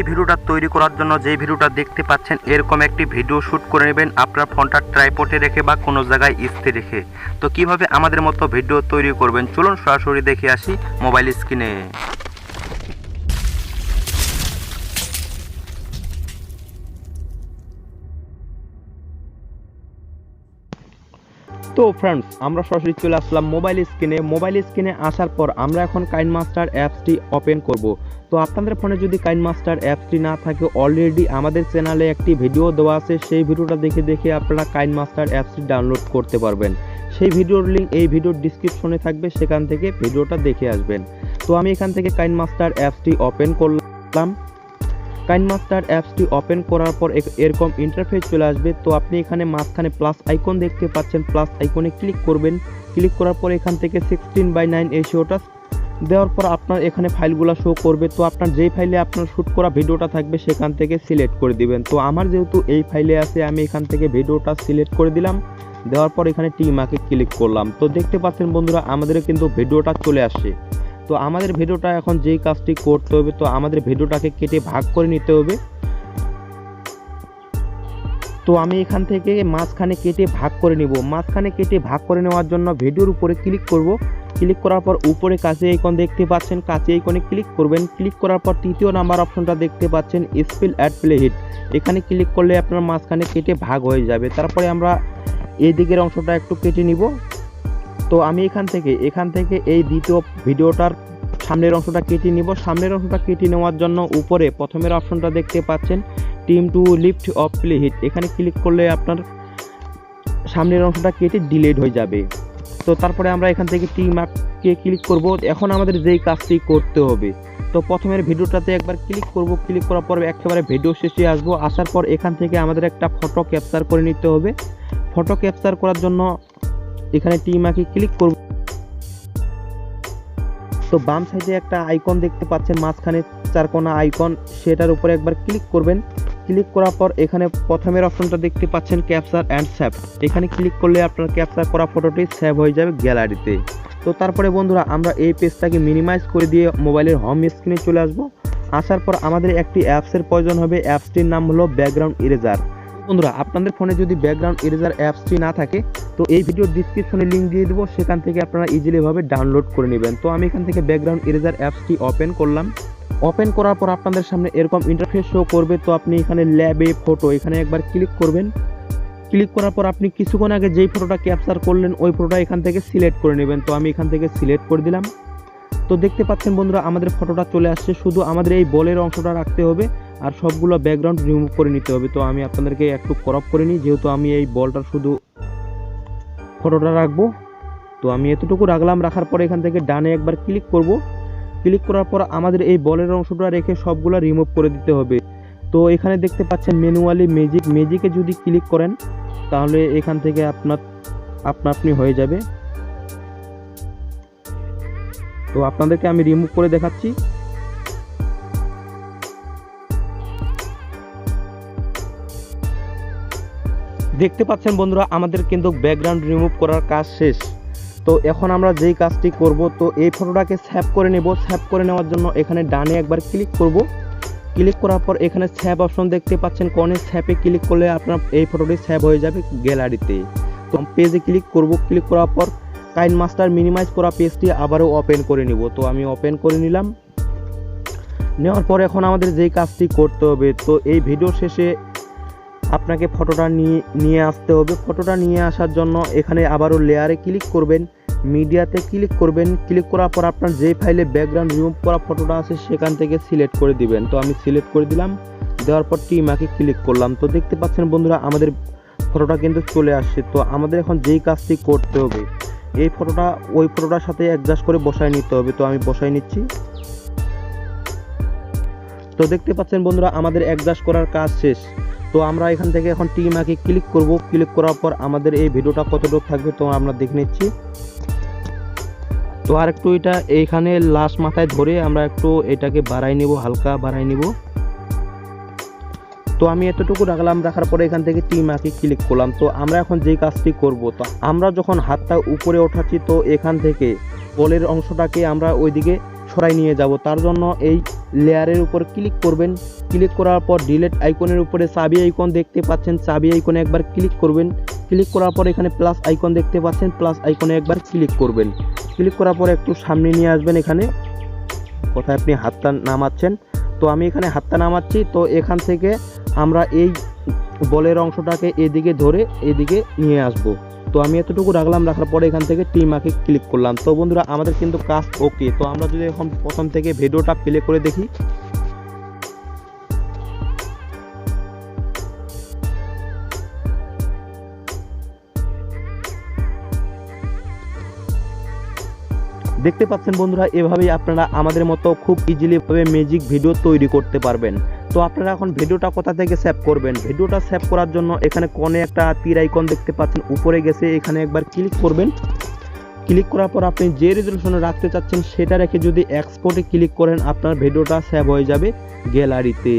ভিডিওটা তৈরি করার জন্য যে ভিডিওটা দেখতে পাচ্ছেন এরকম একটি ভিডিও শ্যুট করে নেবেন আপনার ফোনটা ট্রাইপডে রেখে বা কোনো জায়গায় স্থির রেখে। তো কিভাবে আমাদের মতো ভিডিও তৈরি করবেন চলুন সরাসরি দেখে আসি মোবাইল স্ক্রিনে। তো ফ্রেন্ডস, আমরা সরাসরি চলে আসলাম মোবাইল স্ক্রিনে আসার পর আমরা এখন কাইনমাস্টার অ্যাপসটি ওপেন করব। তো আপনাদের ফোনে যদি কাইনমাস্টার অ্যাপসটি না থাকে, অলরেডি আমাদের চ্যানেলে একটি ভিডিও দেওয়া আছে, সেই ভিডিওটা দেখে আপনারা কাইনমাস্টার অ্যাপসটি ডাউনলোড করতে পারবেন। সেই ভিডিওর লিঙ্ক এই ভিডিওর ডিসক্রিপশনে থাকবে, সেখান থেকে ভিডিওটা দেখে আসবেন। তো আমি এখান থেকে কাইনমাস্টার অ্যাপসটি ওপেন করলাম। কাইনমাস্টার অ্যাপসটি ওপেন করার পর এরকম ইন্টারফেস চলে আসবে। তো আপনি এখানে মাঝখানে প্লাস আইকন দেখতে পাচ্ছেন, প্লাস আইকনে ক্লিক করবেন। ক্লিক করার পর এখান থেকে 16:9 রেশিওটা দেওয়ার পর আপনার এখানে ফাইলগুলো শো করবে। তো আপনার যেই ফাইলে আপনার শ্যুট করা ভিডিওটা থাকবে সেখান থেকে সিলেক্ট করে দিবেন। তো আমার যেহেতু এই ফাইলে আছে, আমি এখান থেকে ভিডিওটা সিলেক্ট করে দিলাম। দেওয়ার পর এখানে টি মার্কে ক্লিক করলাম। তো দেখতে পাচ্ছেন বন্ধুরা, আমাদের কিন্তু ভিডিওটা চলে আসছে। তো আমাদের ভিডিওটা এখন যেই কাজটি করতে হবে, তো আমাদের ভিডিওটাকে কেটে ভাগ করে নিতে হবে। তো আমি এখান থেকে মাঝখানে কেটে ভাগ করে নিব। মাঝখানে কেটে ভাগ করে নেওয়ার জন্য ভিডিওর উপরে ক্লিক করব। ক্লিক করার পর উপরে কাছে আইকন দেখতে পাচ্ছেন, কাছে আইকনে ক্লিক করবেন। ক্লিক করার পর তৃতীয় নাম্বার অপশনটা দেখতে পাচ্ছেন, স্পিল অ্যাড প্লে হিট। এখানে ক্লিক করলে আপনার মাঝখানে কেটে ভাগ হয়ে যাবে। তারপরে আমরা এই দিকের অংশটা একটু কেটে নিব। তো আমি এখান থেকে এই দ্বিতীয় ভিডিওটার সামনের অংশটা কেটে নিব। সামনের অংশটা কেটে নেওয়ার জন্য উপরে প্রথমের অপশনটা দেখতে পাচ্ছেন, team two lift off play hit. এখানে ক্লিক করলে আপনার সামনের অংশটা কেটে ডিলিট হয়ে যাবে। তো তারপরে আমরা এখান থেকে টি মার্ককে ক্লিক করব। এখন আমাদের যেই কাজটি করতে হবে, তো প্রথমের ভিডিওটাতে একবার ক্লিক করব। ক্লিক করার পর একেবারে ভিডিও শেষে আসবো। আসার পর এখান থেকে আমাদের একটা ফটো ক্যাপচার করে নিতে হবে। ফটো ক্যাপচার করার জন্য এখানে টি মার্কে ক্লিক করব। তো বাম সাইডে একটা আইকন দেখতে পাচ্ছেন, মাঝখানে চারকোনা আইকন, সেটার উপরে একবার ক্লিক করবেন। ক্লিক করার পর এখানে প্রথমের অপশনটা দেখতে পাচ্ছেন, ক্যাপচার অ্যান্ড সেভ। এখানে ক্লিক করলে আপনার ক্যাপচার করা ফটোটি সেভ হয়ে যাবে গ্যালারিতে। তো তারপরে বন্ধুরা, আমরা এই পেজটাকে মিনিমাইজ করে দিয়ে মোবাইলের হোম স্ক্রিনে চলে আসব। আসার পর আমাদের একটি অ্যাপসের প্রয়োজন হবে। অ্যাপসটির নাম হলো ব্যাকগ্রাউন্ড ইরেজার। বন্ধুরা, আপনাদের ফোনে যদি ব্যাকগ্রাউন্ড ইরেজার অ্যাপসটি না থাকে, তো এই ভিডিওর ডিসক্রিপশনে লিঙ্ক দিয়ে দেবো, সেখান থেকে আপনারা ইজিলি ভাবে ডাউনলোড করে নেবেন। তো আমি এখান থেকে ব্যাকগ্রাউন্ড ইরেজার অ্যাপসটি ওপেন করলাম। ওপেন করার পর আপনাদের সামনে এরকম ইন্টারফেস শো করবে। তো আপনি এখানে ল্যাবে ফটো, এখানে একবার ক্লিক করবেন। ক্লিক করার পর আপনি কিছুক্ষণ আগে যেই ফটোটা ক্যাপচার করলেন ওই ফটোটা এখান থেকে সিলেক্ট করে নেবেন। তো আমি এখান থেকে সিলেক্ট করে দিলাম। তো দেখতে পাচ্ছেন বন্ধুরা, আমাদের ফটোটা চলে আসছে। শুধু আমাদের এই বলের অংশটা রাখতে হবে, আর সবগুলো ব্যাকগ্রাউন্ড রিমুভ করে নিতে হবে। তো আমি আপনাদেরকে একটু ক্রপ করে নিই, যেহেতু আমি এই বলটার শুধু ফটোটা রাখবো। তো আমি এতটুকু রাখলাম। রাখার পরে এখান থেকে ডানে একবার ক্লিক করব। ক্লিক করার পর আমাদের এই বলের অংশটা রেখে সবগুলো রিমুভ করে দিতে হবে। তো এখানে দেখতে পাচ্ছেন ম্যানুয়ালি ম্যাজিকে যদি ক্লিক করেন, তাহলে এখান থেকে আপনি হয়ে যাবে। তো আপনাদেরকে আমি রিমুভ করে দেখাচ্ছি। দেখতে পাচ্ছেন বন্ধুরা, আমাদের কিন্তু ব্যাকগ্রাউন্ড রিমুভ করার কাজ শেষ। তো এখন আমরা যেই কাজটি করব, তো এই ফটোটাকে সেভ করে নেব। সেভ করে নেওয়ার জন্য এখানে ডানে একবার ক্লিক করব। ক্লিক করার পর এখানে সেভ অপশন দেখতে পাচ্ছেন, কোণে সেভে ক্লিক করলে আপনার এই ফটোটি সেভ হয়ে যাবে গ্যালারিতে। তো পেজে ক্লিক করব। ক্লিক করার পর কাইনমাস্টার মিনিমাইজ করা পেজটি আবারও ওপেন করে নিব। তো আমি ওপেন করে নিলাম। নেওয়ার পর এখন আমাদের যেই কাজটি করতে হবে, তো এই ভিডিও শেষে আপনাকে ফটোটা নিয়ে আসতে হবে। ফটোটা নিয়ে আসার জন্য এখানে আবারও লেয়ারে ক্লিক করবেন, মিডিয়াতে ক্লিক করবেন। ক্লিক করার পর আপনার যে ফাইলে ব্যাকগ্রাউন্ড রিমুভ করা ফটোটা আছে সেখান থেকে সিলেক্ট করে দিবেন। তো আমি সিলেক্ট করে দিলাম। দেওয়ার পর টি মার্কে ক্লিক করলাম। তো দেখতে পাচ্ছেন বন্ধুরা, আমাদের ফটোটা কিন্তু চলে আসছে। তো আমাদের এখন যেই কাজটি করতে হবে, এই ফটোটা ওই ফটোটার সাথে অ্যাডজাস্ট করে বসায় নিতে হবে। তো আমি বসাই নিচ্ছি। তো দেখতে পাচ্ছেন বন্ধুরা, আমাদের অ্যাডজাস্ট করার কাজ শেষ। তো আমরা এখান থেকে এখন টি মার্কে ক্লিক করব। ক্লিক করার পর আমাদের এই ভিডিওটা কতটুকু থাকবে তো আমরা দেখে নিচ্ছি। তো আর একটু এটা এইখানে লাস্ট মাথায় ধরে আমরা একটু এটাকে বাড়াই নিব, হালকা বাড়াই নিব। তো আমি এতটুকু রাখলাম। রাখার পরে এখান থেকে টি মার্কে ক্লিক করলাম। তো আমরা এখন যেই কাজটি করব, তো আমরা যখন হাতটা উপরে ওঠাচ্ছি, তো এখান থেকে বলের অংশটাকে আমরা ওইদিকে সরাই নিয়ে যাব। তার জন্য এই লেয়ারের উপর ক্লিক করবেন। ক্লিক করার পর ডিলিট আইকনের উপরে চাবি আইকন দেখতে পাচ্ছেন, চাবি আইকনে একবার ক্লিক করবেন। ক্লিক করার পর এখানে প্লাস আইকন দেখতে পাচ্ছেন, প্লাস আইকনে একবার ক্লিক করবেন। ক্লিক করার পর একটু সামনে নিয়ে আসবেন। এখানে কোথায় আপনি হাতটা নামাচ্ছেন, তো আমি এখানে হাতটা নামাচ্ছি। তো এখান থেকে আমরা এই বলের অংশটাকে এদিকে ধরে এদিকে নিয়ে আসব। তো আমি এতটুকু রাখলাম, রাখার পরে এখান থেকে টিমাকে ক্লিক করলাম। তো বন্ধুরা আমাদের কিন্তু কাজ ওকে। তো আমরা যদি এখন প্রথম থেকে ভিডিওটা প্লে করে দেখি, দেখতে পাচ্ছেন বন্ধুরা, এভাবেই আপনারা আমাদের মতো খুব ইজিলি ভাবে ম্যাজিক ভিডিও তৈরি করতে পারবেন। তো আপনারা এখন ভিডিওটা কোথা থেকে সেভ করবেন, ভিডিওটা সেভ করার জন্য এখানে কোণে একটা তীর আইকন দেখতে পাচ্ছেন, উপরে গেছে এখানে একবার ক্লিক করবেন। ক্লিক করার পর আপনি যে রেজলিউশনে রাখতে চাচ্ছেন সেটা রেখে যদি এক্সপোর্টে ক্লিক করেন, আপনার ভিডিওটা সেভ হয়ে যাবে গ্যালারিতে।